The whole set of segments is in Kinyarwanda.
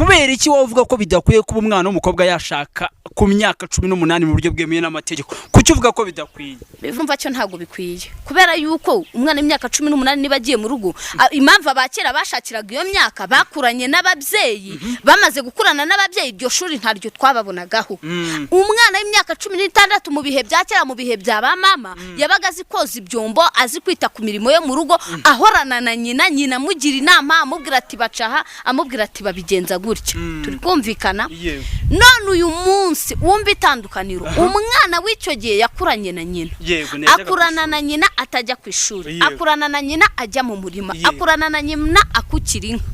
kubera iki wowe uvuga ko bidakwiye kuba umwana w'umukobwa yashaka ku myaka 18 mu buryo bwemewe n'amategeko? Kuki uvuga ko bidakwiye? Bivumva cyo ntago bikwiye, kubera yuko umwana w'imyaka 18 niba agiye mu rugo, impamvu abakera bashakiraga iyo myaka bakuranye n'ababyeyi, bamaze gukurana n'ababyeyi iryo shuri ntaryo twababonagaho. Umwana w'imyaka 16 mu bihe bya kera, mu bihe bya ba mama, yabaga azi koza ibyombo, azi kwita ku mirimo yo mu rugo, ahorana na nyina mugira inama, amubwira ati bacaha, amubwira ati babigenza gutya. Turi kumvikana? None uyu munsi wumva itandukaniro, umwana w'icyo gihe yakuranye na nyina, akurana na nyina atajya ku ishuri, akurana na nyina ajya mu murima, akurana na nyina akukira inka,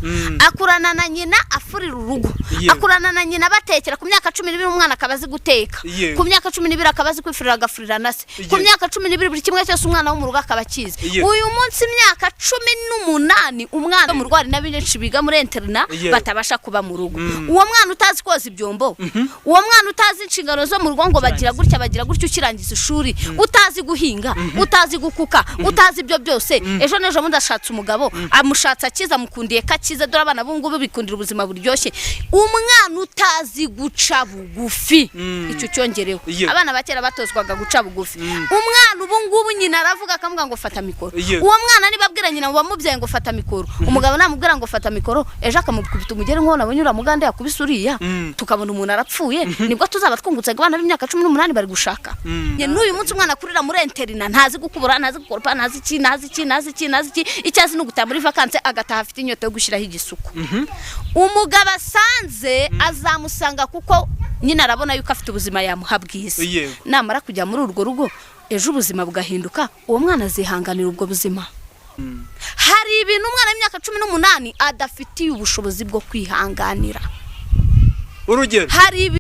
akurana na nyina afurira urugo, akurana na nyina batekera. Ku myaka 12 umwana akabazi guteka, ku myaka 12 akabazi kwifurira agafurira nase, ku myaka 12 buri kimwe cyose umwana wo mu rugo akabakiza. Uyu munsi imyaka 18 umwana mu rwari n'abenshi biga muri interna batabasha kuba mu rugo. Uwo mwana utazi koza ibyombo, uwo mwana utazi inshingano zo mu rugo ngo bagira gutya ukirangiza ishuri, utazi guhinga, utazi gukuka, utazi ibyo byose, ejo nejo mundashatse umugabo amushatse akiza mukundiye kakiza, dore abana bungu bikundira ubuzima buryoshye. Umwana utazi guca bugufi, icyo cyongereho. Abana bakera batozwaga guca bugufi. Umwana ubungubu nyina aravuga akamuga ngo fata mikoro. Uwo mwana nibabwira nyina ngo bamubyaye ngo fata mikoro, umugabo namubwira ngo fata mikoro, ejo akamukubita umugere ngo nabonyura mugande yakubisuriya, tukabona umuntu arapfuye, nibwo tuzaba twungutse abana b'imyaka 18 bari gushaka. N'uyu munsi umwana kurira muri interina, ntazi gukubura, ntazi gukoropa, ntazi iki, icyazi no gutaha muri vacances agataha afite inyota yo gushiraho igisuko. Umugabo asanze azamusanga kuko nyina arabona yuko afite ubuzima yamuha bwiza. Namara kujya muri urwo rugo, ejo ubuzima bugahinduka, uwo mwana azihanganira ubwo buzima. Hari ibintu umwana w'imyaka 18 adafitiye ubushobozi bwo kwihanganira. Urugero, hari